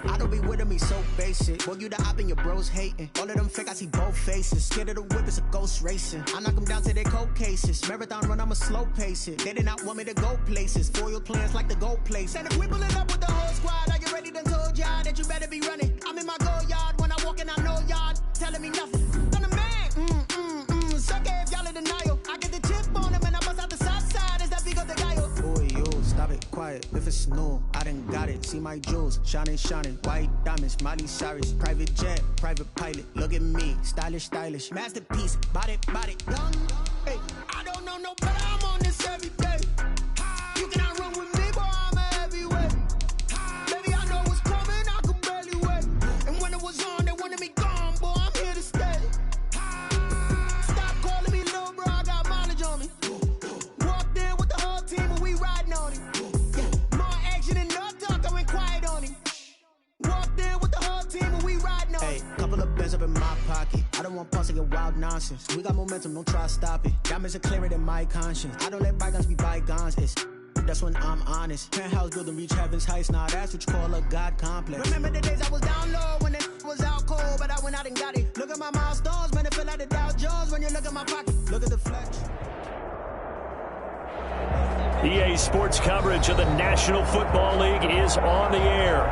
I don't be with him, he's so basic. Boy, you the op and your bros hating. All of them fake, I see both faces. Scared of the whip, it's a ghost racing. I knock them down to their cold cases. Marathon run, I'ma slow pace it. They did not want me to go places. Foil plans like the gold place. And if we pulling up with the whole squad, are you ready to told y'all that you better be running? I'm in my go yard. When I walk in, I know y'all telling me nothing. I'm the man. Suck it if y'all in denial. I get the chip on him and I bust out the south side. Is that big of the guy? Boy, yo, stop it, quiet. If it's new, I done got it. See my jewels, shining, white diamonds, Miley Cyrus, private jet, private pilot. Look at me, stylish, masterpiece, body, young. Hey, I don't know no better. I'm on this every day. You cannot run with me, boy. I'm a heavyweight. Baby, I know what's coming. I could barely wait. And when it was on, they wanted me gone, boy. I'm here to stay. Stop calling me little bro. I got mileage on me. Walked in with the whole team, and we riding on him. More action and no talk. I went quiet on him. Walked in with the whole team and we riding on. Hey, couple of bands up in my pocket. I don't want pulse to get wild nonsense. We got momentum, don't try to stop it. Diamonds are clearer than my conscience. I don't let bygones be bygones. That's when I'm honest. Penthouse building, reach heaven's heights. Now that's what you call a God complex. Remember the days I was down low when it was out cold, but I went out and got it. Look at my milestones, man, it feel like the Dow Jones when you look at my pocket. Look at the flex. EA Sports coverage of the National Football League is on the air.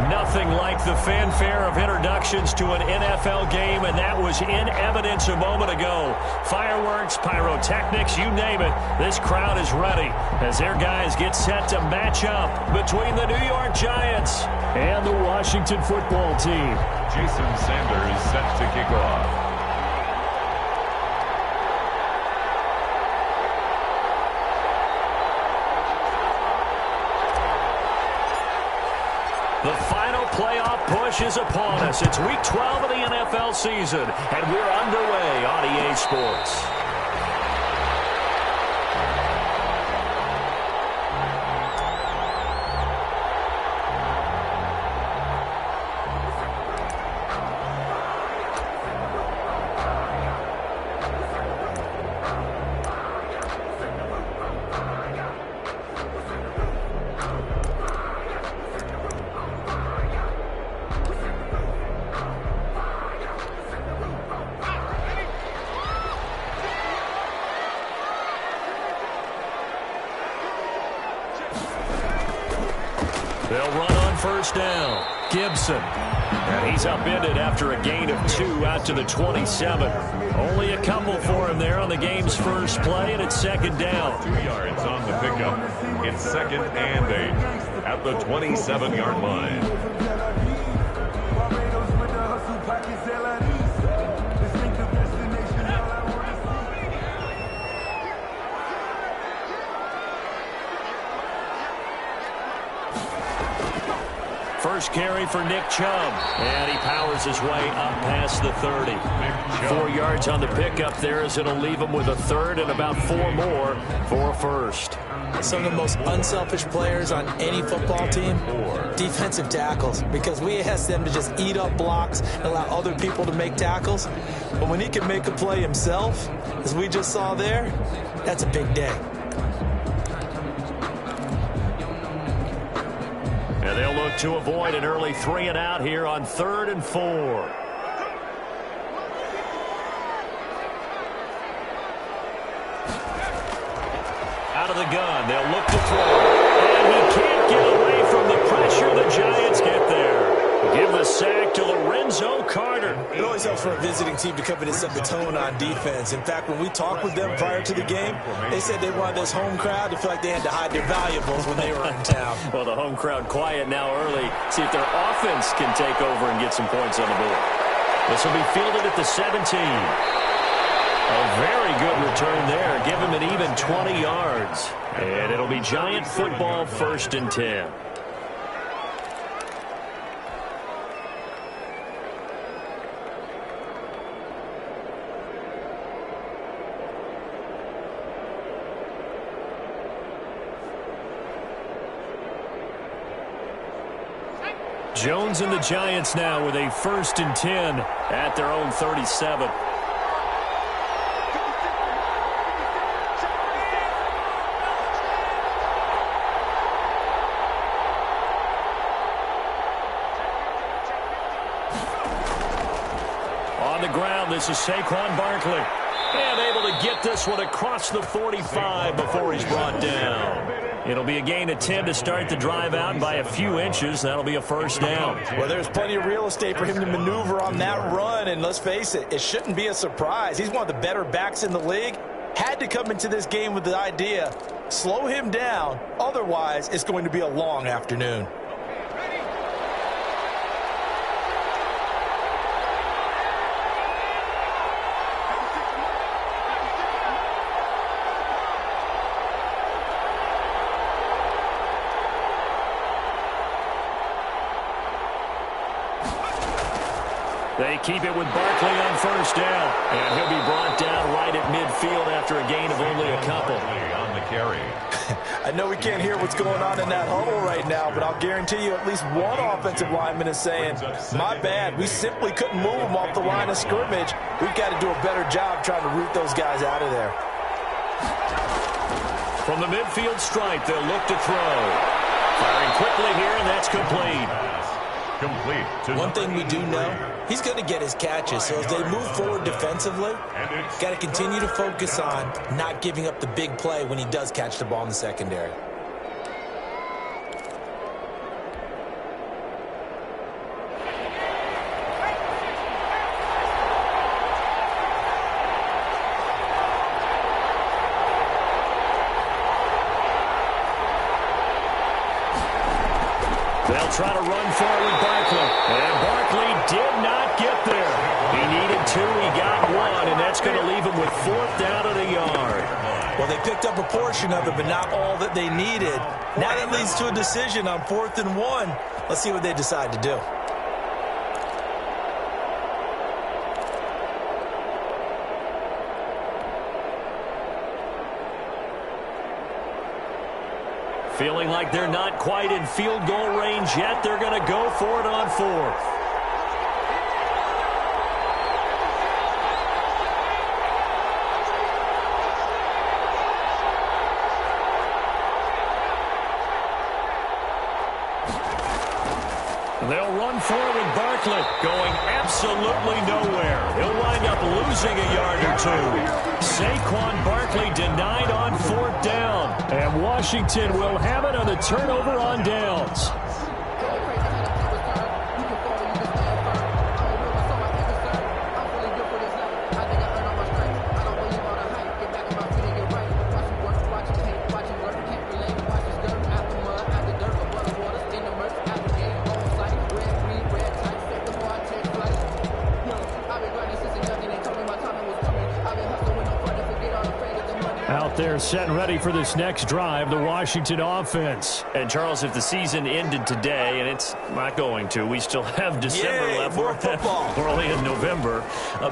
Nothing like the fanfare of introductions to an NFL game, and that was in evidence a moment ago. Fireworks, pyrotechnics, you name it. This crowd is ready as their guys get set to match up between the New York Giants and the Washington Football Team. Jason Sanders set to kick off. The final playoff push is upon us. It's Week 12 of the NFL season, and we're underway on EA Sports. They'll run on first down. Gibson. And he's upended after a gain of 2 out to the 27. Only a couple for him there on the game's first play, and it's second down. 2 yards on the pickup. It's 2nd and 8 at the 27-yard line. First carry for Nick Chubb, and he powers his way up past the 30. 4 yards on the pickup there as it'll leave him with a third and about 4 more for a first. Some of the most unselfish players on any football team, defensive tackles, because we ask them to just eat up blocks and allow other people to make tackles. But when he can make a play himself, as we just saw there, that's a big day. And they'll look to avoid an early 3 and out here on 3rd and 4. Out of the gun, they'll look to throw. And he can't get away from the pressure. The Giants get there. Give the sack to Lorenzo Carter. It always helps for a visiting team to come in and set the tone on defense. In fact, when we talked with them prior to the game, they said they wanted this home crowd to feel like they had to hide their valuables when they were in town. Well, the home crowd quiet now early. See if their offense can take over and get some points on the board. This will be fielded at the 17. A very good return there. Give him an even 20 yards. And it'll be Giant football, 1st and 10. Jones and the Giants now with a 1st and 10 at their own 37. ground. This is Saquon Barkley. And able to get this one across the 45 before he's brought down. It'll be a gain of 10 to start the drive out by a few inches. That'll be a first down. Well, there's plenty of real estate for him to maneuver on that run. And let's face it, it shouldn't be a surprise. He's one of the better backs in the league. Had to come into this game with the idea, slow him down. Otherwise, it's going to be a long afternoon. They keep it with Barkley on first down. And he'll be brought down right at midfield after a gain of only a couple. On the carry. I know we can't hear what's going on in that huddle right now, but I'll guarantee you at least one offensive lineman is saying, my bad, we simply couldn't move them off the line of scrimmage. We've got to do a better job trying to root those guys out of there. From the midfield stripe, they'll look to throw. Firing quickly here, and that's complete. One thing we do know, he's going to get his catches. So as they move forward defensively, got to continue to focus on not giving up the big play when he does catch the ball in the secondary. They'll try to run forward Barkley. And Barkley did not get there. He needed 2, he got 1, and that's going to leave him with 4th down at a yard. Well, they picked up a portion of it, but not all that they needed. Now that leads to a decision on 4th and 1. Let's see what they decide to do. Feeling like they're not quite in field goal range yet. They're going to go for it on 4th. They'll run forward with Barkley, going absolutely nowhere. He'll wind up losing a yard or 2. Saquon Barkley denied on 4th down. And Washington will have it on the turnover on downs. Out there set and ready for this next drive, the Washington offense. And Charles, if the season ended today, and it's not going to, we still have December left. More football. We're only in November,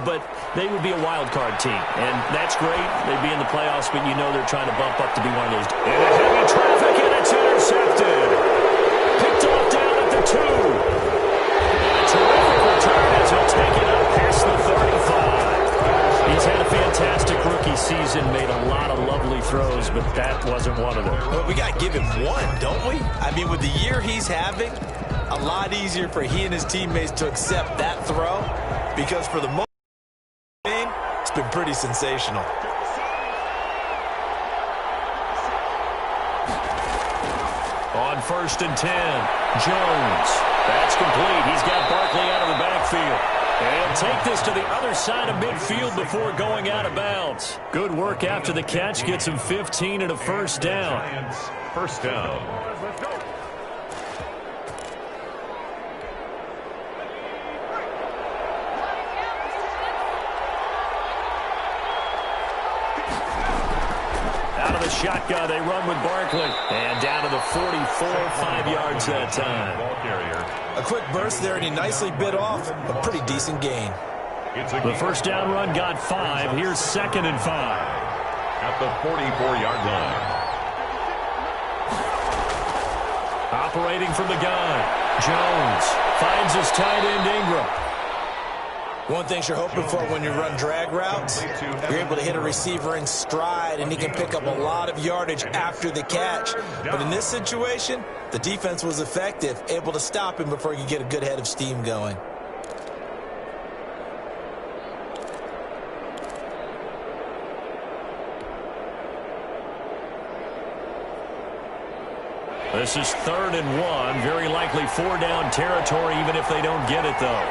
but they would be a wild card team, and that's great. They'd be in the playoffs, but you know they're trying to bump up to be one of those. In a heavy traffic, and it's intercepted. Picked off down at the 2. A terrific return as he'll take it up past the 35. He's had a fantastic rookie season, made a lot of lovely throws, but that wasn't one of them. Well, we got to give him one, don't we? I mean, with the year he's having, a lot easier for he and his teammates to accept that throw, because for the most part, it's been pretty sensational. On 1st and 10, Jones. That's complete. He's got Barkley out of the backfield. And he'll take this to the other side of midfield before going out of bounds. Good work after the catch. Gets him 15 and a first down. First down. Out of the shotgun, they run with Barkley. And down to the 44, 5 yards that time. Ball carrier. A quick burst there, and he nicely bit off a pretty decent gain. The first down run got 5. Here's 2nd and 5. At the 44-yard line. Operating from the gun. Jones finds his tight end Ingram. One thing you're hoping for when you run drag routes, you're able to hit a receiver in stride, and he can pick up a lot of yardage after the catch. But in this situation, the defense was effective, able to stop him before he could get a good head of steam going. This is 3rd and 1. Very likely 4-down territory, even if they don't get it, though.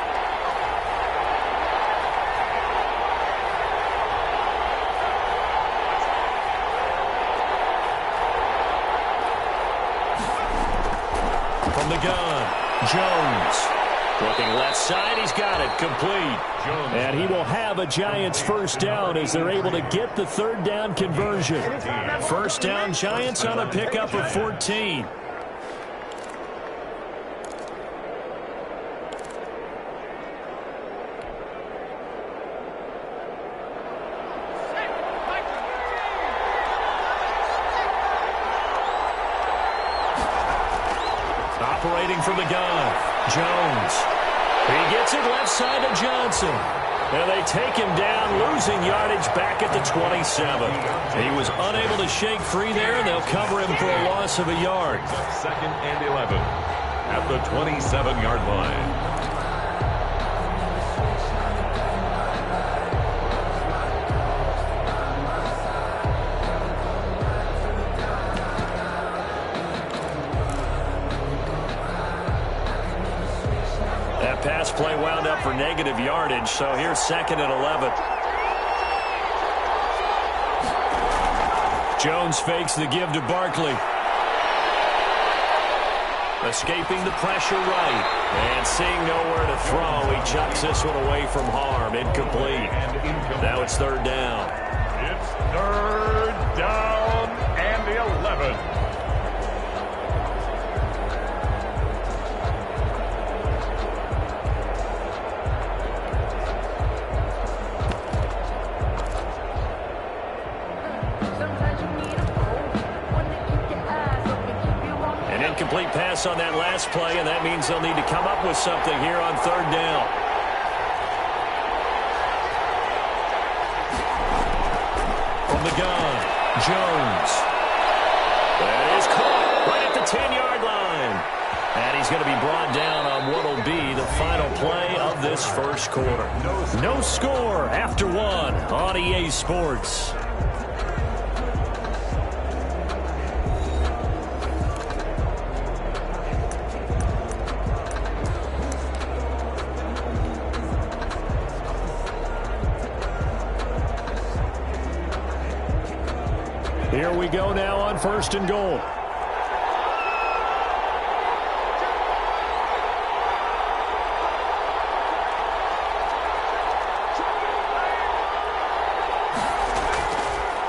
From the gun, Jones. Looking left side, he's got it, complete. And he will have a Giants first down as they're able to get the 3rd down conversion. First down, Giants on a pickup of 14. Operating from the gun, Jones. He gets it left side to Johnson. And they take him down, losing yardage back at the 27. He was unable to shake free there, and they'll cover him for a loss of a yard. 2nd and 11 at the 27-yard line. Pass play wound up for negative yardage, so here's 2nd and 11. Jones fakes the give to Barkley. Escaping the pressure right. And seeing nowhere to throw, he chucks this one away from harm. Incomplete. Now it's 3rd down. It's 3rd down and 11. Incomplete pass on that last play, and that means they'll need to come up with something here on 3rd down. From the gun, Jones. That is caught right at the 10-yard line. And he's going to be brought down on what will be the final play of this first quarter. No score after 1 on EA Sports. Here we go now on 1st and goal.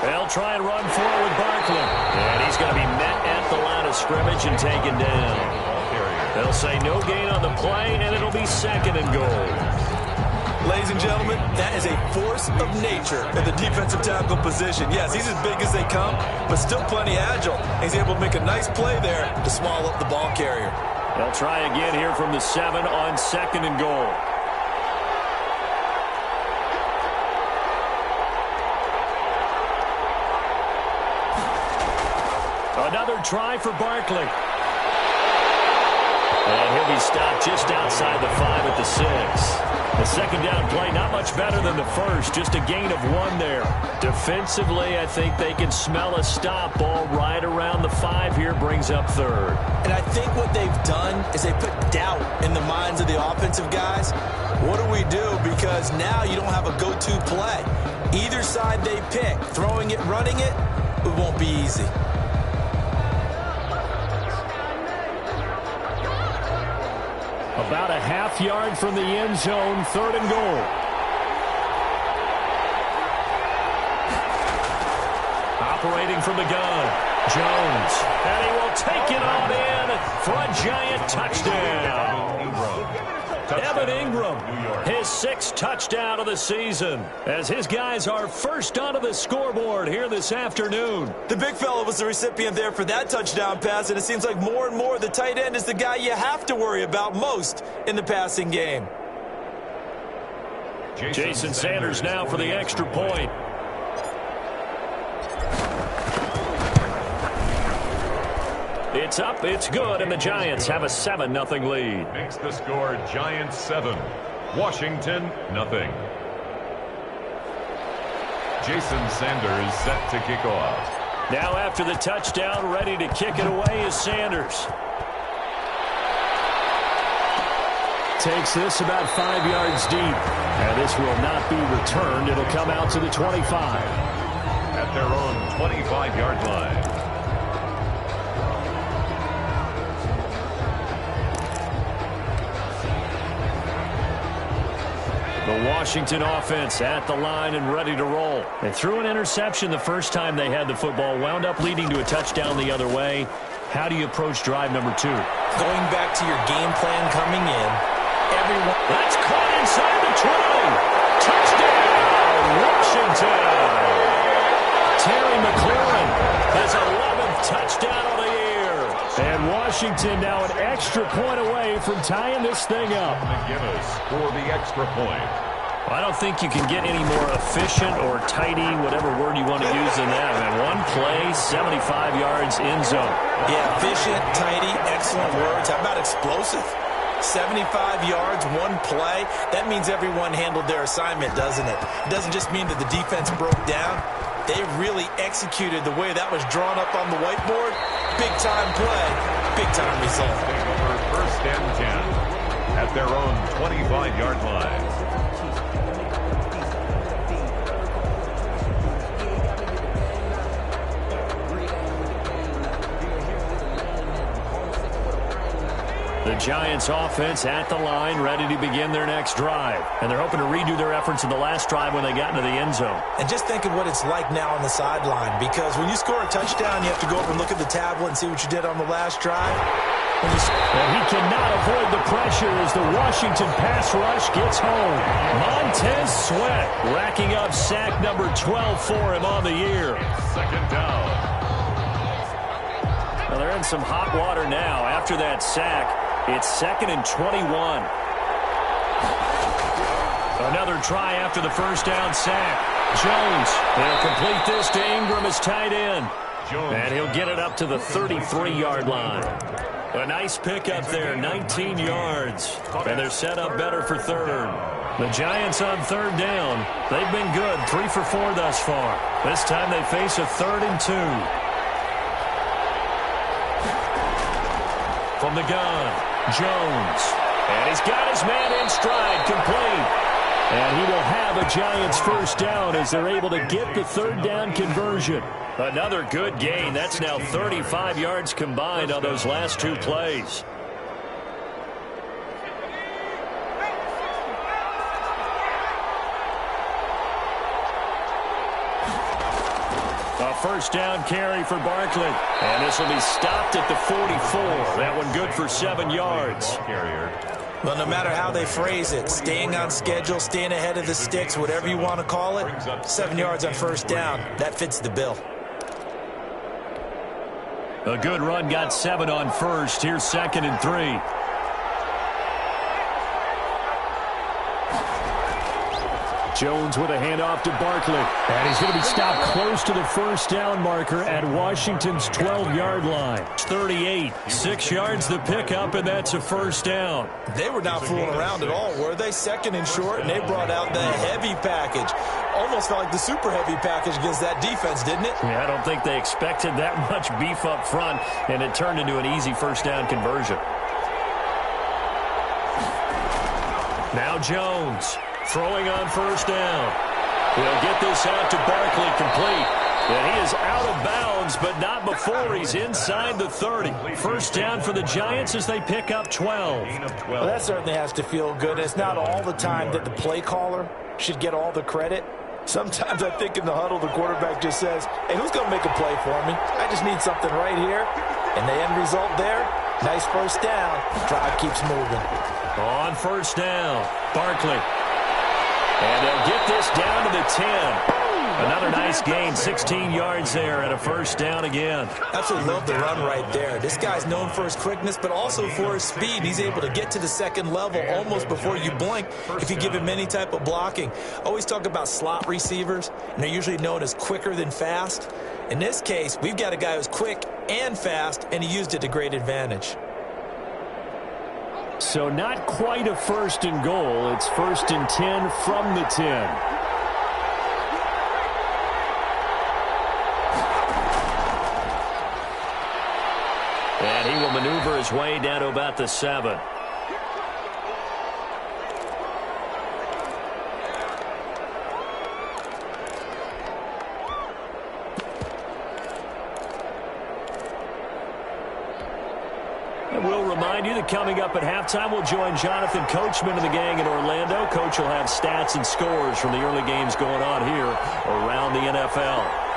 They'll try and run forward with Barkley. And he's going to be met at the line of scrimmage and taken down. They'll say no gain on the play, and it'll be 2nd and goal. Ladies and gentlemen, that is a force of nature at the defensive tackle position. Yes, he's as big as they come, but still plenty agile. He's able to make a nice play there to swallow up the ball carrier. They'll try again here from the 7 on 2nd and goal. Another try for Barkley. And he'll be stopped just outside the 5 at the 6. The 2nd down play, not much better than the first, just a gain of 1 there. Defensively, I think they can smell a stop. Ball right around the 5 here, brings up 3rd. And I think what they've done is they put doubt in the minds of the offensive guys. What do we do? Because now you don't have a go-to play. Either side they pick, throwing it, running it, it won't be easy. About a half yard from the end zone, 3rd and goal. Operating from the gun, Jones. And he will take it on in for a Giant touchdown. Evan Ingram, his 6th touchdown of the season, as his guys are first onto the scoreboard here this afternoon. The big fella was the recipient there for that touchdown pass, and it seems like more and more the tight end is the guy you have to worry about most in the passing game. Jason Sanders now for the extra point. It's up, it's good, and the Giants have a 7-0 lead. Makes the score Giants 7, Washington 0. Jason Sanders set to kick off. Now after the touchdown, ready to kick it away is Sanders. Takes this about 5 yards deep. And this will not be returned. It'll come out to the 25. At their own 25-yard line. The Washington offense at the line and ready to roll. They threw an interception the first time they had the football, wound up leading to a touchdown the other way. How do you approach drive number 2? Going back to your game plan coming in, everyone... That's caught inside the 20. Touchdown, Washington. Terry McLaurin has 11th touchdown of the year. And Washington now an extra point away from tying this thing up. McGinnis for the extra point. I don't think you can get any more efficient or tidy, whatever word you want to use in that. Man, one play, 75 yards in zone. Yeah, efficient, tidy, excellent words. How about explosive? 75 yards, one play. That means everyone handled their assignment, doesn't it? It doesn't just mean that the defense broke down. They really executed the way that was drawn up on the whiteboard. Big-time play, big-time result. Over first and 10 at their own 25-yard line. The Giants offense at the line, ready to begin their next drive. And they're hoping to redo their efforts in the last drive when they got into the end zone. And just think of what it's like now on the sideline, because when you score a touchdown, you have to go over and look at the tablet and see what you did on the last drive. And he cannot avoid the pressure as the Washington pass rush gets home. Montez Sweat racking up sack number 12 for him on the year. Second down. Well, they're in some hot water now. After that sack, it's 2nd and 21. Another try after the first down sack. Jones, they'll complete this to Ingram as tight end. And he'll get it up to the 33-yard line. A nice pickup there, 19 yards. And they're set up better for third. The Giants on third down. They've been good, 3 for 4 thus far. This time they face a 3rd and 2. From the gun, Jones. And he's got his man in stride, complete. And he will have a Giants first down as they're able to get the third down conversion. Another good gain. That's now 35 yards combined on those last 2 plays. A first down carry for Barkley. And this will be stopped at the 44. That one good for 7 yards. Well, no matter how they phrase it, staying on schedule, staying ahead of the sticks, whatever you want to call it, 7 yards on first down, that fits the bill. A good run got 7 on first. Here's 2nd and 3. Jones with a handoff to Barkley. And he's going to be stopped close to the first down marker at Washington's 12-yard line. 38, 6 yards the pickup, and that's a first down. They were not fooling around at all, were they? 2nd and short, and they brought out the heavy package. Almost felt like the super heavy package against that defense, didn't it? Yeah, I don't think they expected that much beef up front, and it turned into an easy first down conversion. Now Jones. Throwing on first down. He'll get this out to Barkley, complete. And he is out of bounds, but not before he's inside the 30. First down for the Giants as they pick up 12. Well, that certainly has to feel good. It's not all the time that the play caller should get all the credit. Sometimes I think in the huddle, the quarterback just says, hey, who's going to make a play for me? I just need something right here. And the end result there, nice first down. Drive keeps moving. On first down, Barkley. And they'll get this down to the 10. Another nice gain, 16 yards there, and a first down again. Absolutely love the run right there. This guy's known for his quickness, but also for his speed. He's able to get to the second level almost before you blink if you give him any type of blocking. Always talk about slot receivers, and they're usually known as quicker than fast. In this case, we've got a guy who's quick and fast, and he used it to great advantage. So not quite a first and goal. It's 1st and 10 from the 10. he'll maneuver his way down to about the 7. And we'll remind you that coming up at halftime, we'll join Jonathan Coachman of the gang in Orlando. Coach will have stats and scores from the early games going on here around the NFL.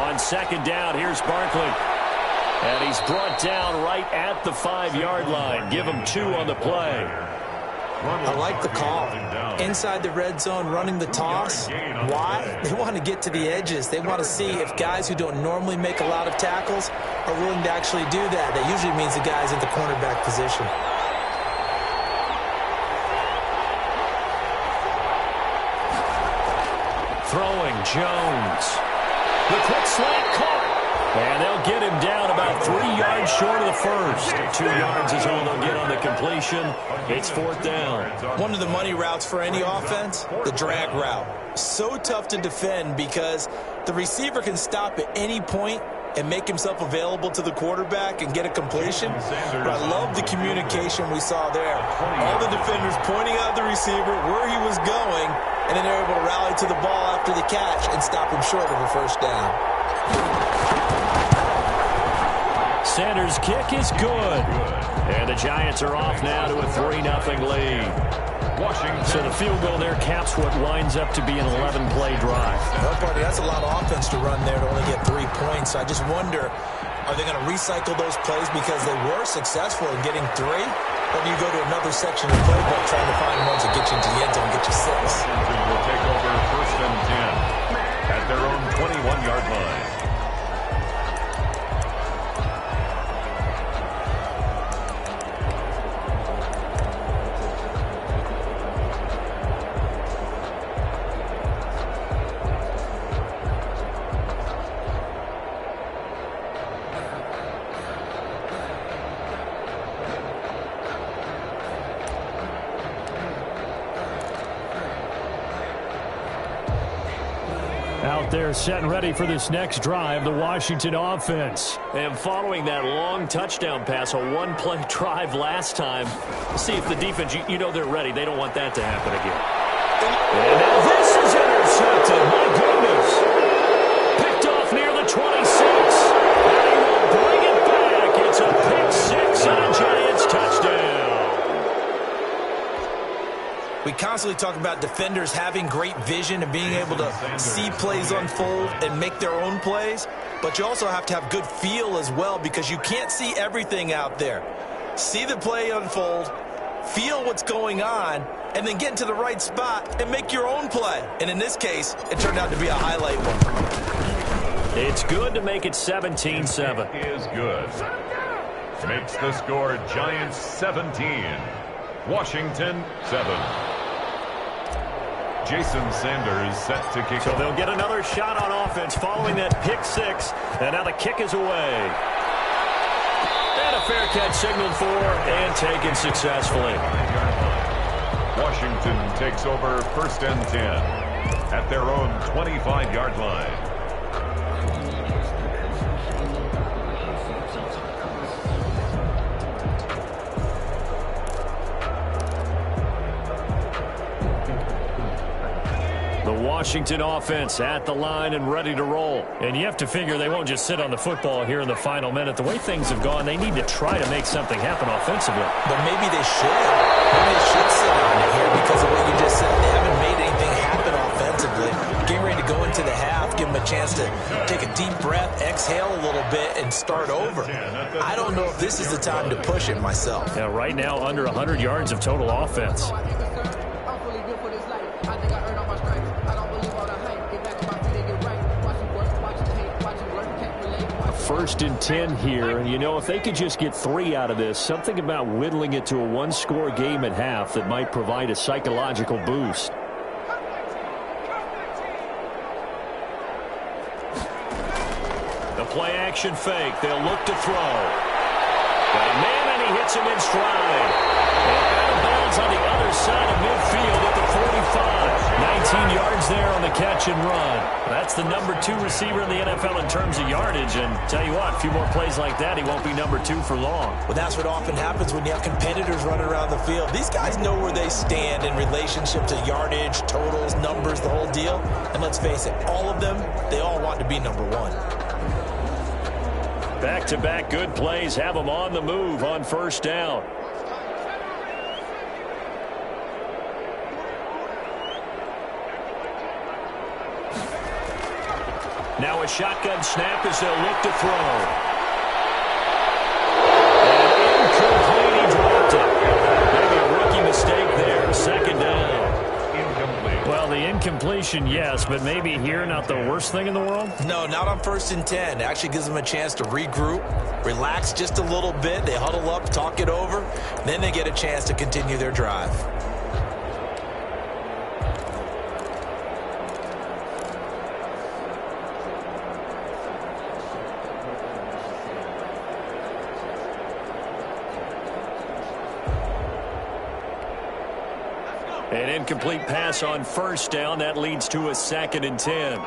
On second down, here's Barkley. And he's brought down right at the 5-yard line. Give him 2 on the play. I like the call. Inside the red zone, running the toss. Why? They want to get to the edges. They want to see if guys who don't normally make a lot of tackles are willing to actually do that. That usually means the guy's in the cornerback position. Throwing Jones. The quick slant caught. And they'll get him down about 3 yards short of the first. 2 yards is all they'll get on the completion. It's 4th down. One of the money routes for any offense, the drag route. So tough to defend because the receiver can stop at any point and make himself available to the quarterback and get a completion. But I love the communication we saw there. All the defenders pointing out the receiver where he was going, and then they're able to rally to the ball after the catch and stop him short of a first down. Sanders' kick is good. And the Giants are off now to a 3-0 lead. So the field goal there caps what winds up to be an 11-play drive. Well, buddy, that's a lot of offense to run there to only get 3 points. I just wonder, are they going to recycle those plays because they were successful in getting 3? Or do you go to another section of the playbook trying to find ones that get you into the end zone and get you 6? Washington will take over 1st and 10 at their own 21-yard line. Out there set and ready for this next drive, the Washington offense. And following that long touchdown pass, a 1-play drive last time, see if the defense, you know they're ready. They don't want that to happen again. And now this is intercepted. My goodness. Picked off near the 26. And he will bring it back. It's a pick 6 and a Giants touchdown. We constantly talk about defenders having great vision and being able to see plays unfold and make their own plays, but you also have to have good feel as well because you can't see everything out there. See the play unfold, feel what's going on, and then get into the right spot and make your own play. And in this case, it turned out to be a highlight one. It's good to make it 17-7. Is good. Makes the score Giants 17, Washington 7. Jason Sanders set to kick. So they'll get another shot on offense following that pick 6. And now the kick is away. And a fair catch signaled for and taken successfully. Washington takes over 1st and 10 at their own 25-yard line. Washington offense at the line and ready to roll. And you have to figure they won't just sit on the football here in the final minute. The way things have gone, they need to try to make something happen offensively. But maybe they should. Maybe they should sit on it here because of what you just said. They haven't made anything happen offensively. Getting ready to go into the half, give them a chance to take a deep breath, exhale a little bit, and start over. I don't know if this is the time to push it myself. Yeah, right now under 100 yards of total offense. First and 10 here, and you know, if they could just get 3 out of this, something about whittling it to a 1-score game at half that might provide a psychological boost. The play action fake, they'll look to throw. Got a man, and he hits him in stride. And out of bounds It's on the other side of midfield at the 45. 19 yards there on the catch and run. That's the number 2 receiver in the NFL in terms of yardage. And tell you what, a few more plays like that, he won't be number 2 for long. Well, that's what often happens when you have competitors running around the field. These guys know where they stand in relationship to yardage, totals, numbers, the whole deal. And let's face it, all of them, they all want to be number 1. Back-to-back good plays have them on the move on first down. Now a shotgun snap as they'll look to throw. And incomplete, he dropped it. Maybe a rookie mistake there. Second down. Incomplete. Well, the incompletion, yes, but maybe here not the worst thing in the world? No, not on 1st and 10. It actually gives them a chance to regroup, relax just a little bit. They huddle up, talk it over. Then they get a chance to continue their drive. An incomplete pass on first down. That leads to a 2nd and 10.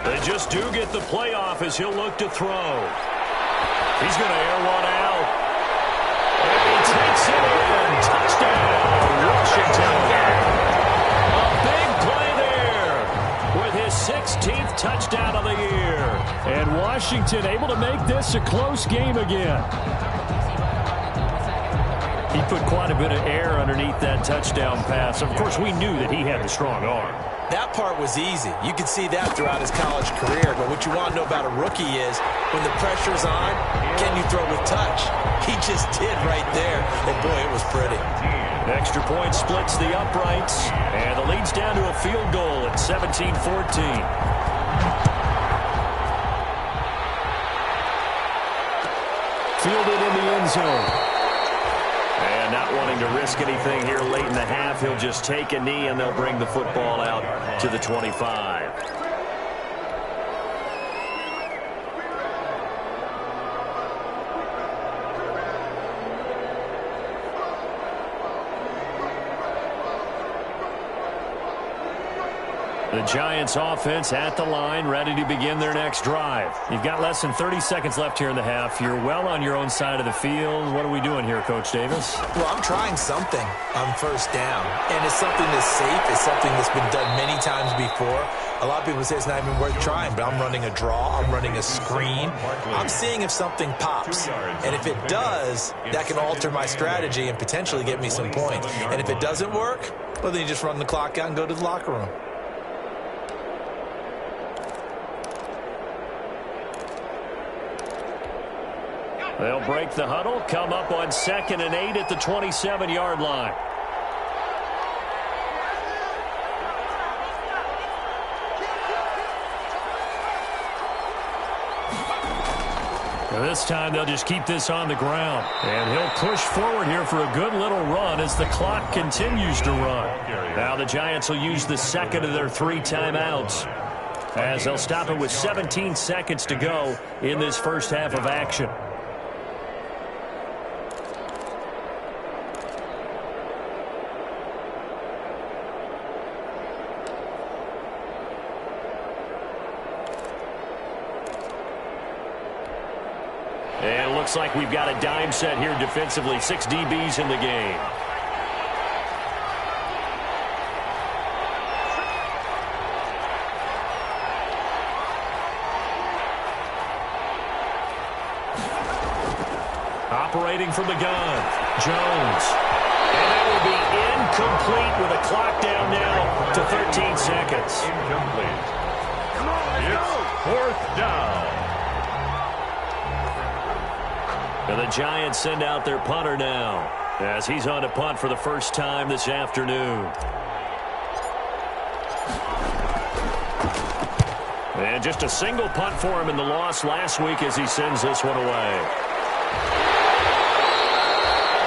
They just do get the playoff as he'll look to throw. He's going to air one out. And he takes it in. Touchdown, Washington. A big play there with his 16th touchdown of the year. And Washington able to make this a close game again. He put quite a bit of air underneath that touchdown pass. Of course, we knew that he had the strong arm. That part was easy. You could see that throughout his college career. But what you want to know about a rookie is when the pressure's on, can you throw with touch? He just did right there. And, boy, it was pretty. Extra point splits the uprights. And the lead's down to a field goal at 17-14. Fielded in the end zone. And not wanting to risk anything here late in the half, he'll just take a knee and they'll bring the football out to the 25. The Giants offense at the line, ready to begin their next drive. You've got less than 30 seconds left here in the half. You're well on your own side of the field. What are we doing here, Coach Davis? Well, I'm trying something on first down. And it's something that's safe. It's something that's been done many times before. A lot of people say it's not even worth trying, but I'm running a draw. I'm running a screen. I'm seeing if something pops. And if it does, that can alter my strategy and potentially get me some points. And if it doesn't work, well, then you just run the clock out and go to the locker room. They'll break the huddle, come up on 2nd and 8 at the 27-yard line. This time they'll just keep this on the ground. And he'll push forward here for a good little run as the clock continues to run. Now the Giants will use the 2nd of their 3 timeouts as they'll stop it with 17 seconds to go in this first half of action. And it looks like we've got a dime set here defensively. 6 DBs in the game. Operating from the gun, Jones. And that will be incomplete with a clock down now to 13 seconds. Incomplete. It's 4th down. And the Giants send out their punter now as he's on to punt for the first time this afternoon. And just a single punt for him in the loss last week as he sends this one away.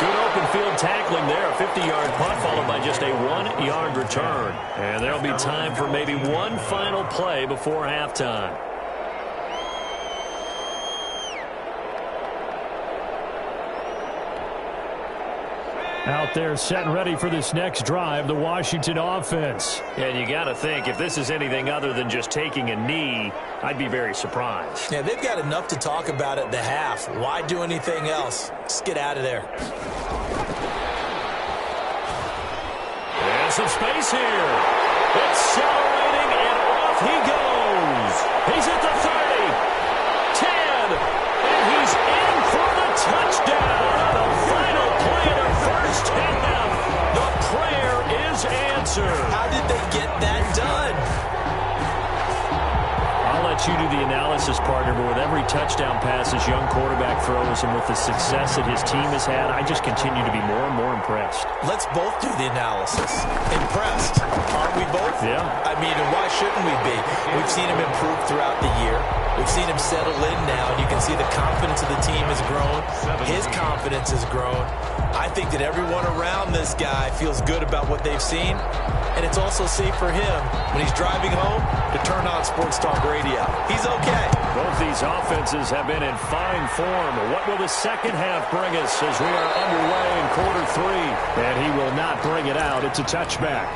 Good open field tackling there. A 50-yard punt followed by just a 1-yard return. And there'll be time for maybe one final play before halftime. Out there set and ready for this next drive, the Washington offense. And you got to think, if this is anything other than just taking a knee, I'd be very surprised. Yeah, they've got enough to talk about at the half. Why do anything else? Just get out of there. There's some space here. Accelerating, and off he goes. He's at the 30, 10, and he's in for the touchdown. The final play of the first half. The prayer is answered. How did they get that done? I'll let you do the analysis, partner, but with every touchdown pass his young quarterback throws and with the success that his team has had, I just continue to be more and more impressed. Let's both do the analysis. Impressed. Aren't we both? Yeah. I mean, and why shouldn't we be? We've seen him improve throughout the year. We've seen him settle in now, and you can see the confidence of the team has grown. His confidence has grown. I think that everyone around this guy feels good about what they've seen, and it's also safe for him when he's driving home to turn on Sports Talk Radio. He's okay. Both these offenses have been in fine form. What will the second half bring us as we are underway in quarter 3? And he will not bring it out. It's a touchback.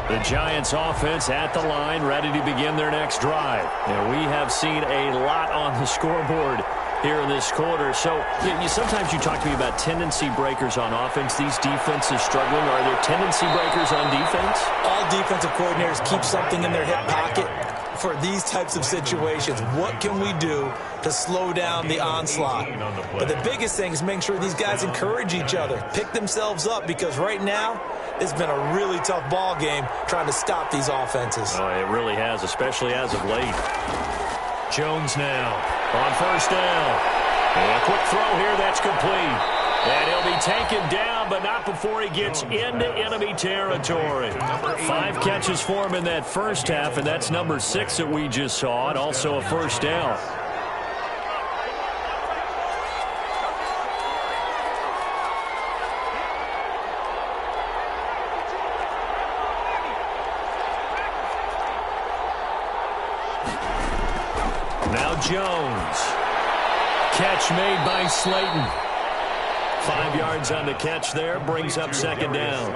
The Giants offense at the line, ready to begin their next drive. And we have seen a lot on the scoreboard here in this quarter. So sometimes you talk to me about tendency breakers on offense. These defenses struggling. Are there tendency breakers on defense? All defensive coordinators keep something in their hip pocket for these types of situations. What can we do to slow down the onslaught? But the biggest thing is making sure these guys encourage each other, pick themselves up, because right now it's been a really tough ball game trying to stop these offenses. Oh, it really has, especially as of late. Jones now on first down. And a quick throw here, that's complete. And he'll be taken down, but not before he gets into enemy territory. 5 catches for him in that first half, and that's number 6 that we just saw, and also a first down. Now Jones. Catch made by Slayton. 5 yards on the catch there, brings up second down.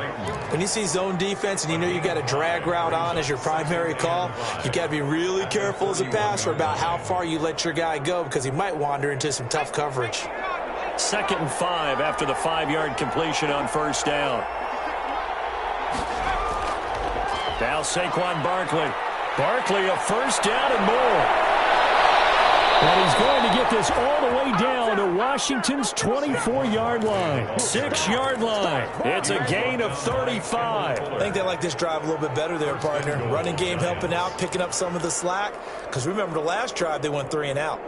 When you see zone defense and you know you got a drag route on as your primary call, you got to be really careful as a passer about how far you let your guy go, because he might wander into some tough coverage. 2nd and 5 after the 5-yard completion on first down. Now Saquon Barkley. Barkley a first down and more. And he's going to get this all the way down to Washington's 24-yard line. 6-yard line. It's a gain of 35. I think they like this drive a little bit better there, partner. Running game helping out, picking up some of the slack. Because remember, the last drive, they went 3 and out.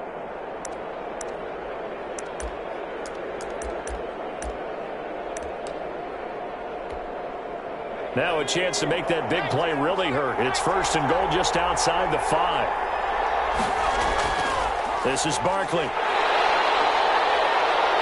Now a chance to make that big play really hurt. It's 1st and goal just outside the 5. This is Barkley.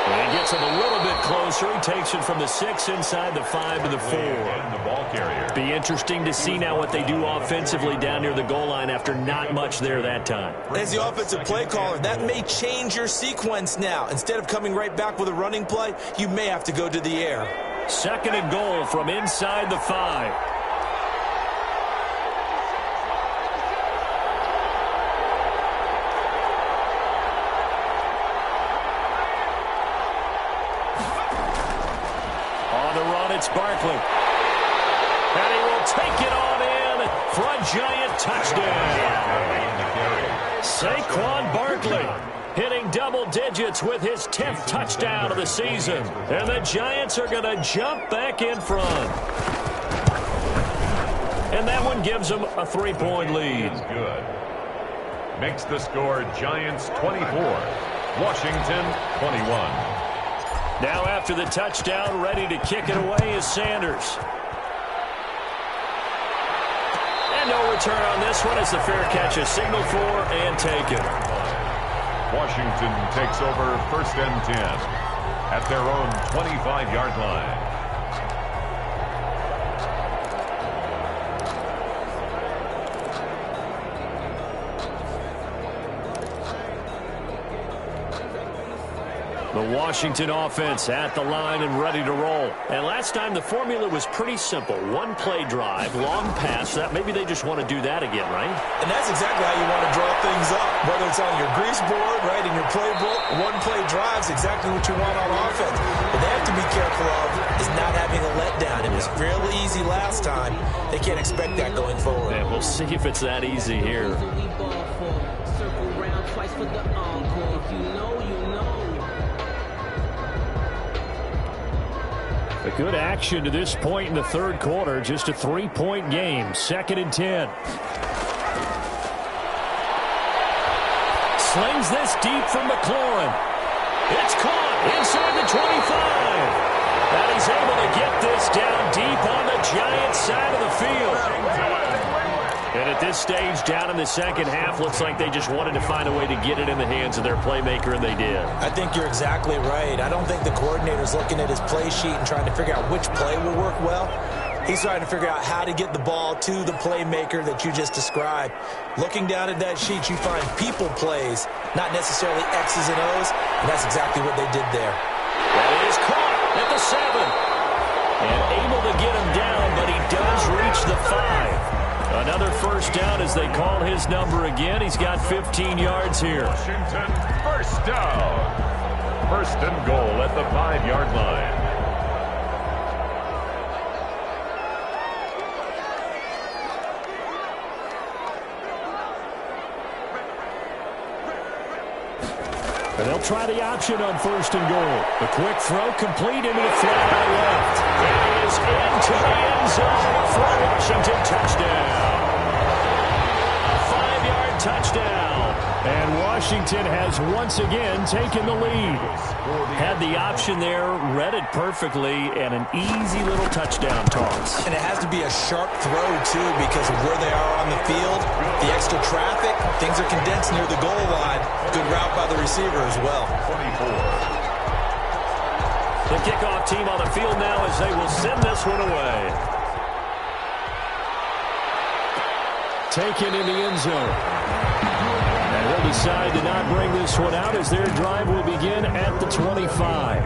And he gets him a little bit closer. He takes it from the 6 inside the 5 to the 4. The ball carrier. Be interesting to see now what they do offensively down near the goal line after not much there that time. As the offensive play caller, that may change your sequence now. Instead of coming right back with a running play, you may have to go to the air. 2nd and goal from inside the 5. It's Barkley. And he will take it on in for a giant touchdown. Saquon Barkley hitting double digits with his 10th touchdown of the season. And the Giants are going to jump back in front. And that one gives them a 3-point lead. Good. Makes the score Giants 24, Washington 21. Now after the touchdown, ready to kick it away is Sanders. And no return on this one as the fair catch is signaled for and taken. Washington takes over 1st and 10 at their own 25-yard line. The Washington offense at the line and ready to roll. And last time the formula was pretty simple. One play drive, long pass. That maybe they just want to do that again, right? And that's exactly how you want to draw things up. Whether it's on your grease board, right, in your playbook, one play drive is exactly what you want on offense. What they have to be careful of is not having a letdown. It was fairly easy last time. They can't expect that going forward. And we'll see if it's that easy here. A good action to this point in the third quarter. Just a 3-point game. 2nd and 10. Slings this deep from McLaurin. It's caught inside the 25. And he's able to get this down deep on the Giants side of the field. And at this stage, down in the second half, looks like they just wanted to find a way to get it in the hands of their playmaker, and they did. I think you're exactly right. I don't think the coordinator's looking at his play sheet and trying to figure out which play will work well. He's trying to figure out how to get the ball to the playmaker that you just described. Looking down at that sheet, you find people plays, not necessarily X's and O's, and that's exactly what they did there. That is caught at the 7. And able to get him down, but he does reach the 5. Another first down as they call his number again. He's got 15 yards here. Washington, first down. 1st and goal at the 5-yard line. And they'll try the option on 1st and goal. The quick throw complete into the flat out left. It is into the end zone for a Washington touchdown. A 5-yard touchdown. And Washington has once again taken the lead. Had the option there, read it perfectly, and an easy little touchdown toss. And it has to be a sharp throw, too, because of where they are on the field. The extra traffic, things are condensed near the goal line. Good route by the receiver as well. 24. The kickoff team on the field now as they will send this one away. Taken in the end zone. And they'll decide to not bring this one out as their drive will begin at the 25.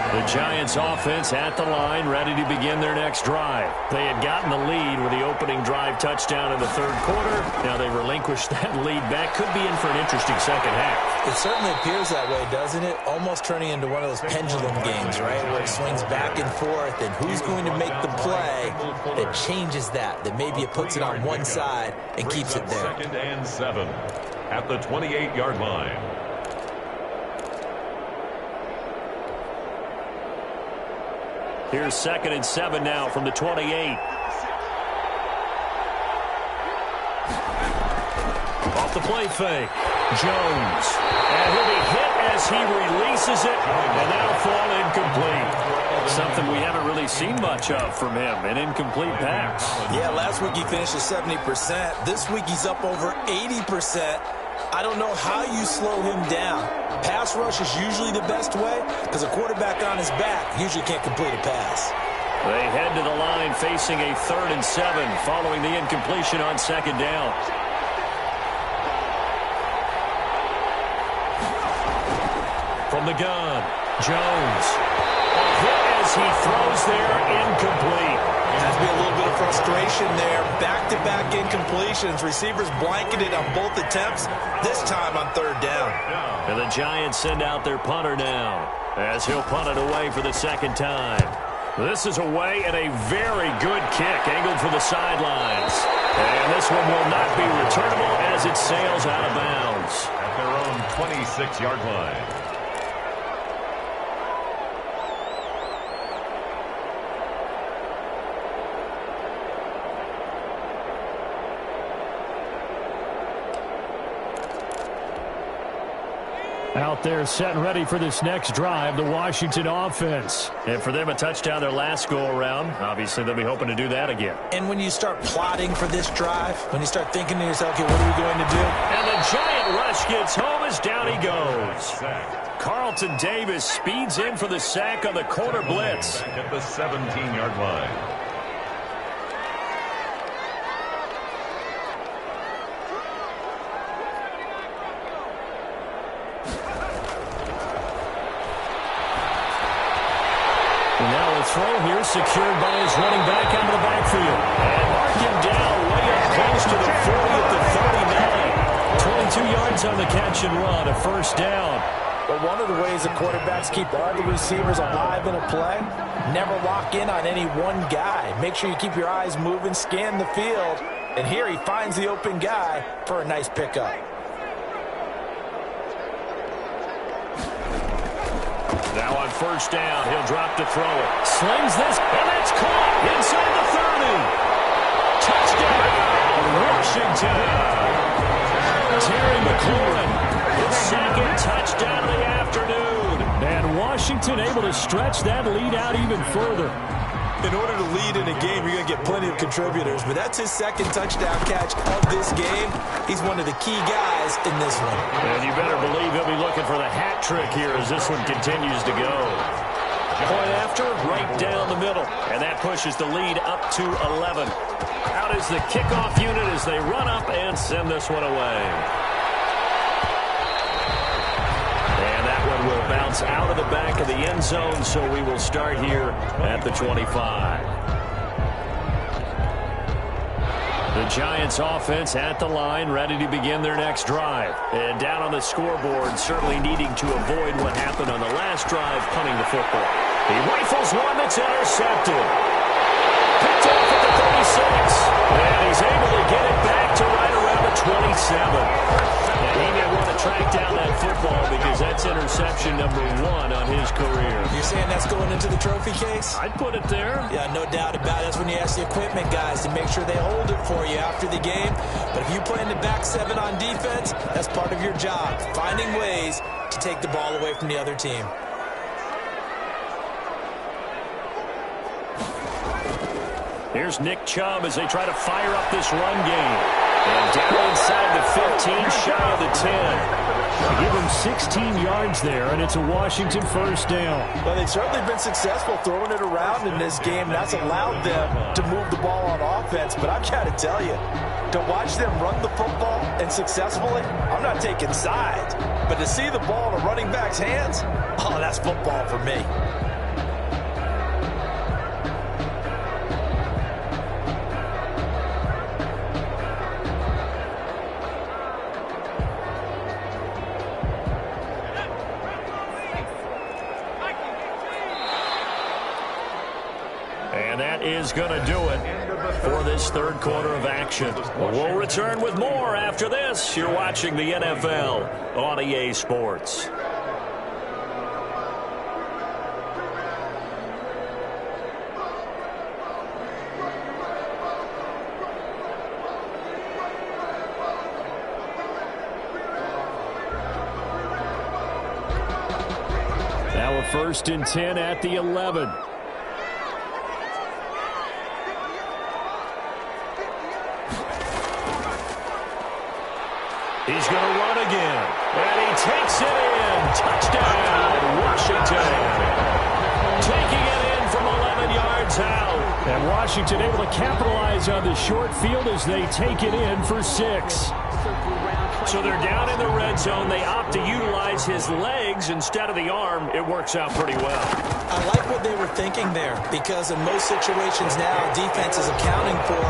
The Giants offense at the line, ready to begin their next drive. They had gotten the lead with the opening drive touchdown in the third quarter. Now they relinquished that lead back. Could be in for an interesting second half. It certainly appears that way, doesn't it? Almost turning into one of those pendulum games, right, where it swings back and forth, and who's going to make the play that changes that maybe it puts it on one side and keeps it there. 2nd and 7 at the 28-yard line. Here's 2nd and 7 now from the 28. Off the play fake. Jones. And he'll be hit as he releases it and that'll fall incomplete. Something we haven't really seen much of from him, an incomplete pass. Yeah, last week he finished at 70%. This week he's up over 80%. I don't know how you slow him down. Pass rush is usually the best way because a quarterback on his back usually can't complete a pass. They head to the line facing a 3rd and 7 following the incompletion on 2nd down. From the gun, Jones. A hit as he throws there, incomplete. Has to be a little bit of frustration there. Back-to-back incompletions. Receivers blanketed on both attempts, this time on 3rd down. And the Giants send out their punter now as he'll punt it away for the 2nd time. This is away and a very good kick angled for the sidelines. And this one will not be returnable as it sails out of bounds. At their own 26-yard line. Out there set and ready for this next drive, the Washington offense. And for them, a touchdown their last go-around. Obviously, they'll be hoping to do that again. And when you start plotting for this drive, when you start thinking to yourself, okay, what are we going to do? And the giant rush gets home as down he goes. Carlton Davis speeds in for the sack on the corner blitz. Back at the 17-yard line. throw here, secured by his running back out of the backfield. And mark him down way up close to the 40 at the 39. 22 yards on the catch and run, a first down. But one of the ways the quarterbacks keep all the receivers alive in a play, never lock in on any one guy. Make sure you keep your eyes moving, scan the field, and here he finds the open guy for a nice pickup. Now on first down, he'll drop to throw it. Slings this, and that's caught inside the 30. Touchdown, Washington. Terry McLaurin, his second touchdown of the afternoon. And Washington able to stretch that lead out even further. In order to lead in a game, you're going to get plenty of contributors, but that's his second touchdown catch of this game. He's one of the key guys in this one. And you better believe he'll be looking for the hat trick here as this one continues to go. Point after, right down the middle. And that pushes the lead up to 11. Out is the kickoff unit as they run up and send this one away. And that one will bounce out of the back of the end zone, so we will start here at the 25. The Giants offense at the line, ready to begin their next drive. And down on the scoreboard, certainly needing to avoid what happened on the last drive, punting the football. He rifles one that's intercepted. Picked off at the 36. And he's able to get it back to right around the 27. And he may want to track down that football because that's interception number 1 on his career. You're saying that's going into the trophy case? I'd put it there. Yeah, no doubt about it. That's when you ask the equipment guys to make sure they hold it for you after the game. But if you play in the back 7 on defense, that's part of your job, finding ways to take the ball away from the other team. Here's Nick Chubb as they try to fire up this run game. And down inside the 15, shy of the 10. They give him 16 yards there, and it's a Washington first down. Well, they've certainly been successful throwing it around in this game. That's allowed them to move the ball on offense. But I've got to tell you, to watch them run the football and successfully, I'm not taking sides. But to see the ball in a running back's hands, oh, that's football for me. And that is going to do it for this third quarter of action. We'll return with more after this. You're watching the NFL on EA Sports. Now a 1st and 10 at the 11. He's going to run again. And he takes it in. Touchdown, Washington. Taking it in from 11 yards out. And Washington able to capitalize on the short field as they take it in for 6. So they're down in the red zone. They opt to utilize his legs instead of the arm. It works out pretty well. I like what they were thinking there, because in most situations now, defense is accounting for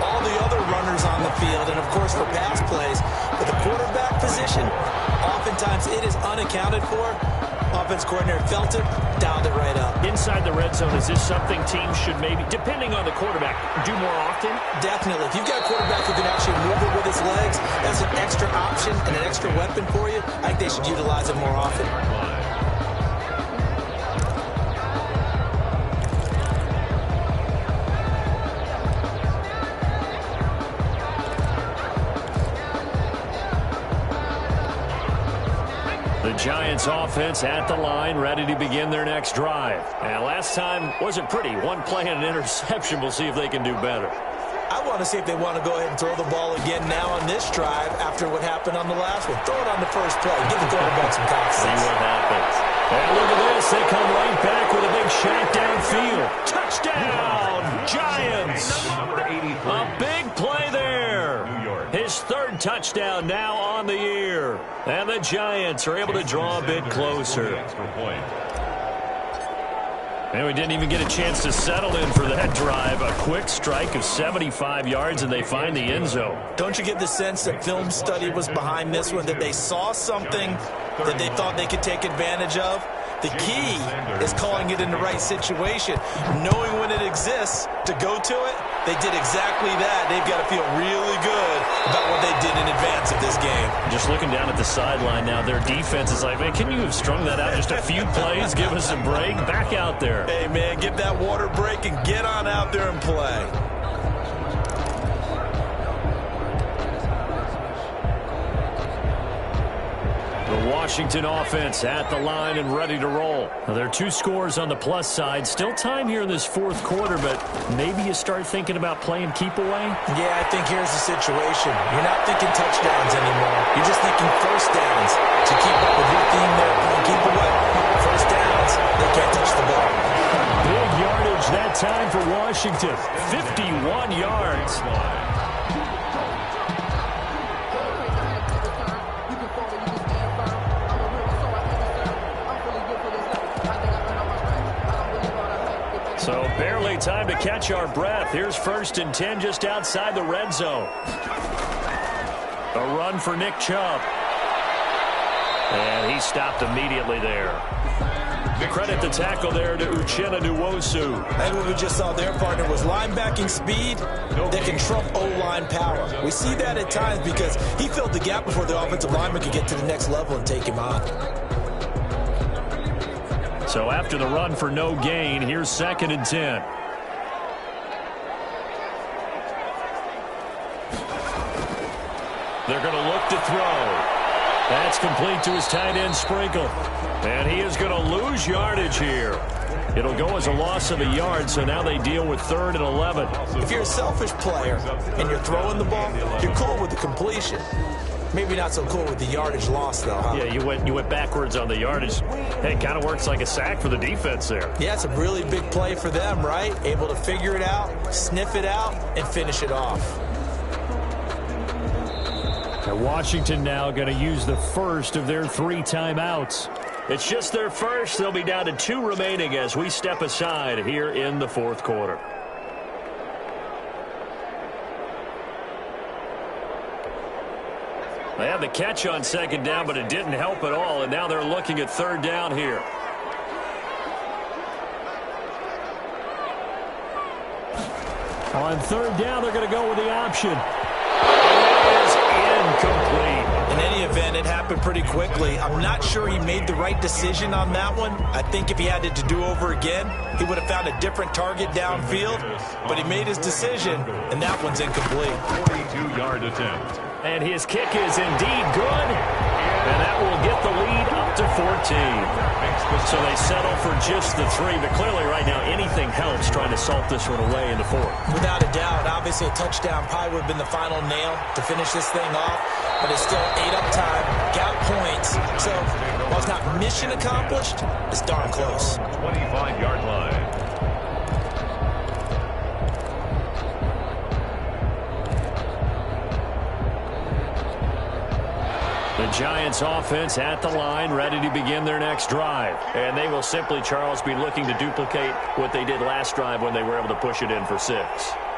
all the other runners on the field and, of course, for pass plays. But the quarterback position, oftentimes it is unaccounted for. Offense coordinator felt it, dialed it right up. Inside the red zone, is this something teams should maybe, depending on the quarterback, do more often? Definitely. If you've got a quarterback who can actually move it with his legs, that's an extra option and an extra weapon for you. I think they should utilize it more often. The Giants offense at the line, ready to begin their next drive. And last time wasn't pretty. One play and an interception. We'll see if they can do better. I want to see if they want to go ahead and throw the ball again now on this drive after what happened on the last one. Throw it on the first play. Give the quarterback some confidence. See what happens. And look at this. They come right back with a big shot downfield. Touchdown, Giants. A big play there. His 3rd touchdown now on the year. And the Giants are able to draw a bit closer. And we didn't even get a chance to settle in for that drive. A quick strike of 75 yards, and they find the end zone. Don't you get the sense that film study was behind this one, that they saw something that they thought they could take advantage of? The key is calling it in the right situation, knowing when it exists to go to it. They did exactly that. They've got to feel really good about what they did in advance of this game. Just looking down at the sideline now, their defense is like, man, can you have strung that out just a few plays? Give us a break. Back out there. Hey, man, get that water break and get on out there and play. The Washington offense at the line and ready to roll. Now, there are 2 scores on the plus side. Still time here in this fourth quarter, but maybe you start thinking about playing keep away? Yeah, I think here's the situation. You're not thinking touchdowns anymore. You're just thinking first downs to keep up with your theme there playing keep away. First downs, they can't touch the ball. Big yardage that time for Washington. 51 yards. So barely time to catch our breath. Here's 1st and 10 just outside the red zone. A run for Nick Chubb. And he stopped immediately there. Credit the tackle there to Uchenna Nwosu. And what we just saw there, partner, was linebacking speed that can trump O-line power. We see that at times because he filled the gap before the offensive lineman could get to the next level and take him on. So after the run for no gain, here's 2nd and 10. They're going to look to throw. That's complete to his tight end, Sprinkle. And he is going to lose yardage here. It'll go as a loss of a yard, so now they deal with 3rd and 11. If you're a selfish player and you're throwing the ball, you're cool with the completion. Maybe not so cool with the yardage loss, though, huh? Yeah, you went backwards on the yardage. Hey, it kind of works like a sack for the defense there. Yeah, it's a really big play for them, right? Able to figure it out, sniff it out, and finish it off. Now Washington now going to use the first of their 3 timeouts. It's just their first. They'll be down to 2 remaining as we step aside here in the fourth quarter. They had the catch on 2nd down, but it didn't help at all, and now they're looking at 3rd down here. On 3rd down, they're going to go with the option. It is incomplete. In any event, it happened pretty quickly. I'm not sure he made the right decision on that one. I think if he had it to do over again, he would have found a different target downfield, but he made his decision, and that one's incomplete. 42-yard attempt. And his kick is indeed good, and that will get the lead up to 14. So they settle for just the 3, but clearly right now anything helps trying to salt this one away in the 4th. Without a doubt, obviously a touchdown probably would have been the final nail to finish this thing off, but it's still 8 up time, got points, so while it's not mission accomplished, it's darn close. 25-yard line. The Giants offense at the line, ready to begin their next drive. And they will simply, Charles, be looking to duplicate what they did last drive when they were able to push it in for 6.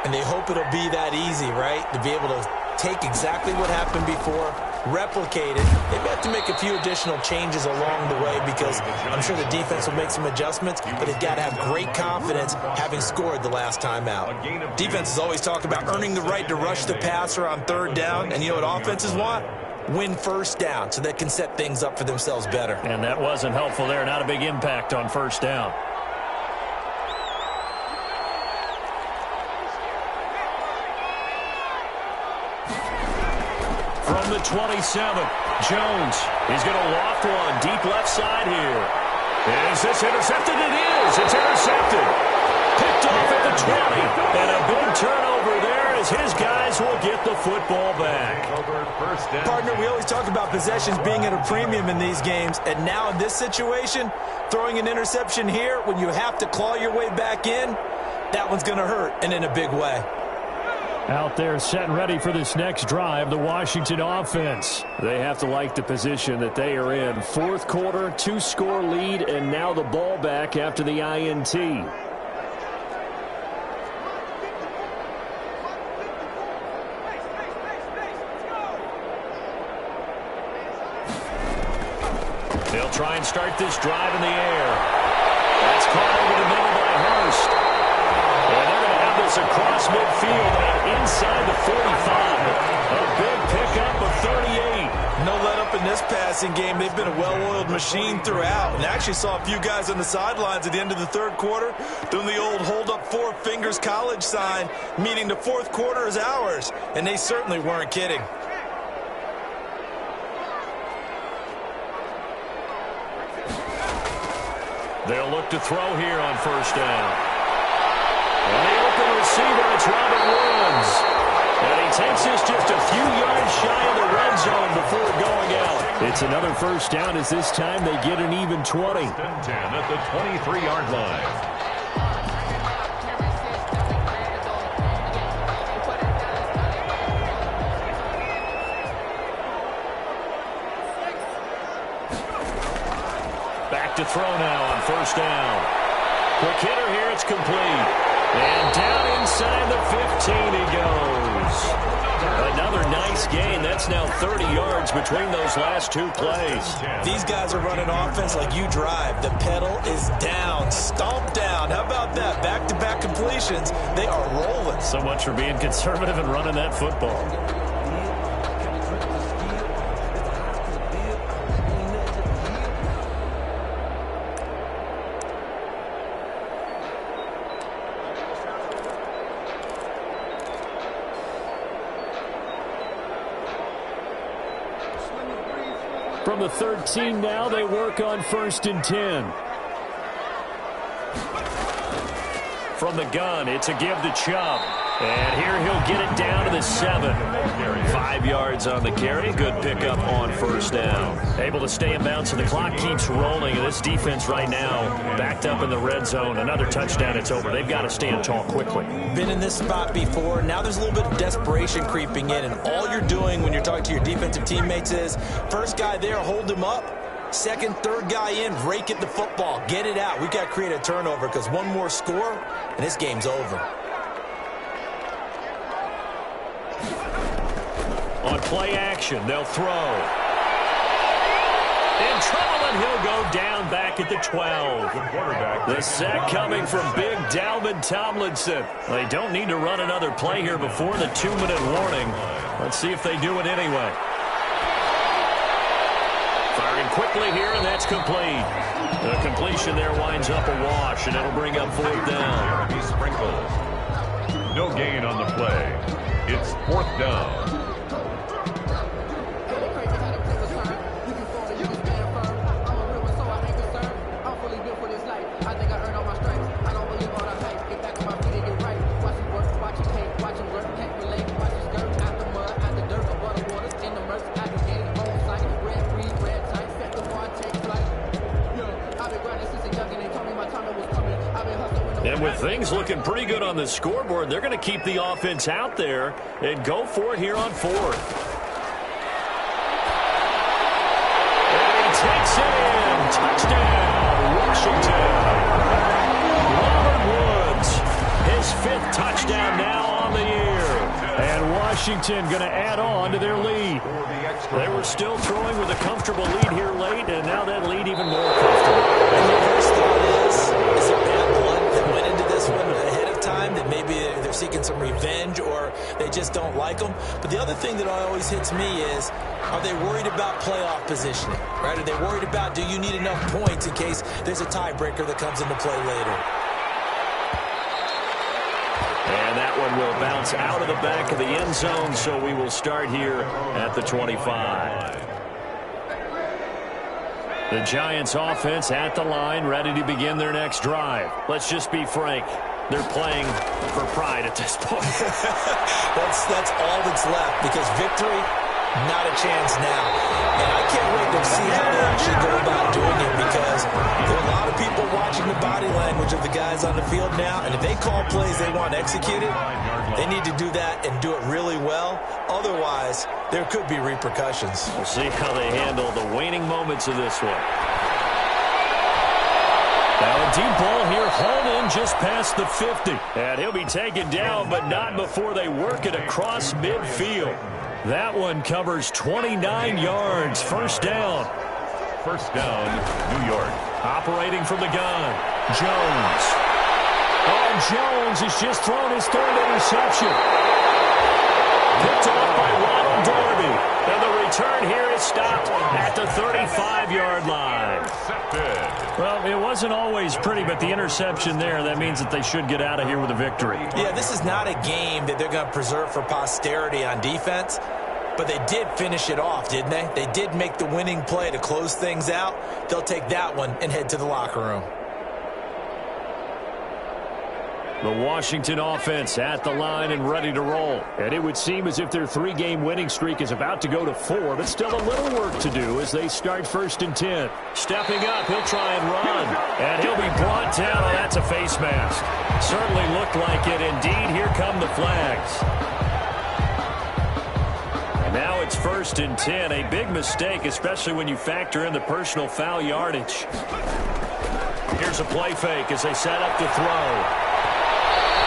And they hope it'll be that easy, right? To be able to take exactly what happened before, replicate it. They may have to make a few additional changes along the way because I'm sure the defense will make some adjustments, but they've got to have great confidence having scored the last time out. Defenses always talk about earning the right to rush the passer on 3rd down, and you know what offenses want? Win 1st down so they can set things up for themselves better. And that wasn't helpful there. Not a big impact on 1st down. From the 27, Jones. He's going to loft one deep left side here. Is this intercepted? It is. It's intercepted. Picked off at the 20. And a big turnover there as his guys will get the football back. Partner, we always talk about possessions being at a premium in these games. And now in this situation, throwing an interception here when you have to claw your way back in, that one's going to hurt, and in a big way. Out there set and ready for this next drive, the Washington offense. They have to like the position that they are in. Fourth quarter, 2-score lead, and now the ball back after the INT. They'll try and start this drive in the air. That's caught over the middle by Hurst. And they're going to have this across midfield and inside the 45. A big pickup of 38. No let up in this passing game. They've been a well-oiled machine throughout. And I actually saw a few guys on the sidelines at the end of the third quarter doing the old hold up 4 fingers college sign, meaning the fourth quarter is ours. And they certainly weren't kidding. They'll look to throw here on first down. And the open receiver, it's Robert Woods. And he takes this just a few yards shy of the red zone before going out. It's another first down as this time they get an even 20. 10 at the 23-yard line. Back to throw now on first down. Quick hitter here, it's complete. And down inside the 15 he goes. Another nice gain. That's now 30 yards between those last 2 plays. These guys are running offense like you drive. The pedal is down, stomp down. How about that? Back-to-back completions. They are rolling. So much for being conservative and running that football. From the 13 now, they work on 1st and 10. From the gun, it's a give to Chubb. And here he'll get it down to the 7. 5 yards on the carry. Good pickup on first down. Able to stay in bounds, and the clock keeps rolling. And this defense right now backed up in the red zone. Another touchdown, it's over. They've got to stand tall quickly. Been in this spot before. Now there's a little bit of desperation creeping in. And all you're doing when you're talking to your defensive teammates is, first guy there, hold him up. Second, third guy in, rake at the football. Get it out. We've got to create a turnover because one more score, and this game's over. On play action, they'll throw. In trouble, and he'll go down back at the 12. The sack coming from big Dalvin Tomlinson. They don't need to run another play here before the 2-minute warning. Let's see if they do it anyway. Firing quickly here, and that's complete. The completion there winds up a wash, and it'll bring up 4th down. Jeremy Sprinkle. No gain on the play. It's 4th down. And with things looking pretty good on the scoreboard, they're going to keep the offense out there and go for it here on 4th. And he takes it in. Touchdown, Washington. Robert Woods, his 5th touchdown now on the year. And Washington going to add on to their lead. They were still throwing with a comfortable lead here late, and now that lead even more comfortable. And the first thought is there bad blood that went into this one ahead of time, that maybe they're seeking some revenge or they just don't like them? But the other thing that always hits me is, are they worried about playoff positioning? Right? Are they worried about, do you need enough points in case there's a tiebreaker that comes into play later? And that one will bounce out of the back of the end zone, so we will start here at the 25. The Giants offense at the line, ready to begin their next drive. Let's just be frank. They're playing for pride at this point. That's all that's left, because victory Not a chance now. And I can't wait to see how they actually go about doing it, because there are a lot of people watching the body language of the guys on the field now, and if they call plays they want executed, they need to do that and do it really well. Otherwise, there could be repercussions. We'll see how they handle the waning moments of this one. Now a deep ball here, hauled in just past the 50. And he'll be taken down, but not before they work it across midfield. That one covers 29 yards. First down. First down, New York. Operating from the gun, Jones. Oh, Jones has just thrown his third interception. Picked off by Ronald Darby. And the return here is stopped at the 35-yard line. Well, it wasn't always pretty, but the interception there, that means that they should get out of here with a victory. Yeah, this is not a game that they're going to preserve for posterity on defense, but they did finish it off, didn't they? They did make the winning play to close things out. They'll take that one and head to the locker room. The Washington offense at the line and ready to roll. And it would seem as if their three-game winning streak is about to go to 4, but still a little work to do as they start 1st and 10. Stepping up, he'll try and run. And he'll be brought down. Oh, that's a face mask. Certainly looked like it. Indeed, here come the flags. And now it's 1st and 10. A big mistake, especially when you factor in the personal foul yardage. Here's a play fake as they set up to throw.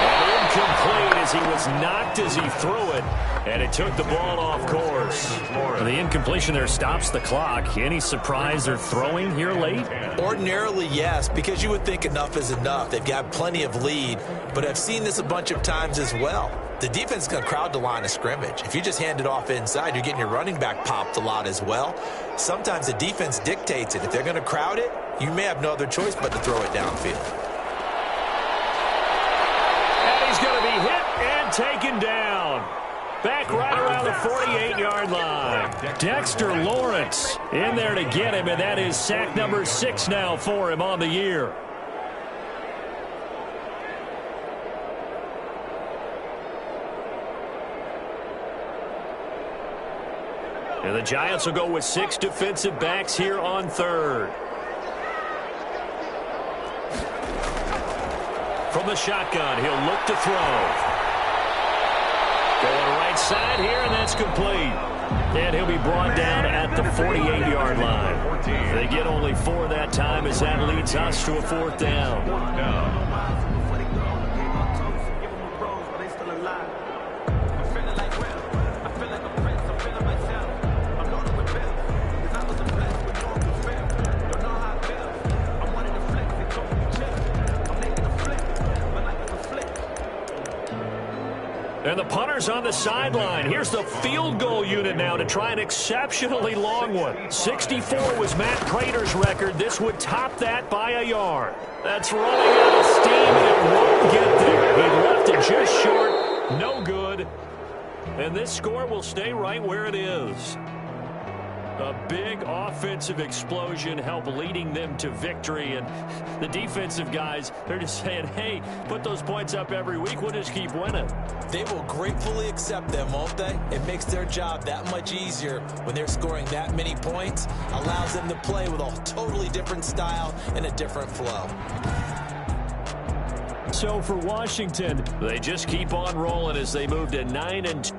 And incomplete as he was knocked as he threw it, and it took the ball off course. The incompletion there stops the clock. Any surprise they're throwing here late? Ordinarily, yes, because you would think enough is enough. They've got plenty of lead, but I've seen this a bunch of times as well. The defense is going to crowd the line of scrimmage. If you just hand it off inside, you're getting your running back popped a lot as well. Sometimes the defense dictates it. If they're going to crowd it, you may have no other choice but to throw it downfield. He's going to be hit and taken down. Back right around the 48-yard line. Dexter Lawrence in there to get him, and that is sack number 6 now for him on the year. And the Giants will go with 6 defensive backs here on 3rd. From the shotgun, he'll look to throw. Going right side here, and that's complete. And he'll be brought down at the 48-yard line. They get only 4 that time as that leads us to a 4th down. And the punter's on the sideline. Here's the field goal unit now to try an exceptionally long one. 64 was Matt Prater's record. This would top that by a yard. That's running out of steam, and it won't get there. He left it just short. No good. And this score will stay right where it is. A big offensive explosion helped leading them to victory. And the defensive guys, they're just saying, hey, put those points up every week. We'll just keep winning. They will gratefully accept them, won't they? It makes their job that much easier when they're scoring that many points. Allows them to play with a totally different style and a different flow. So for Washington, they just keep on rolling as they move to 9-2.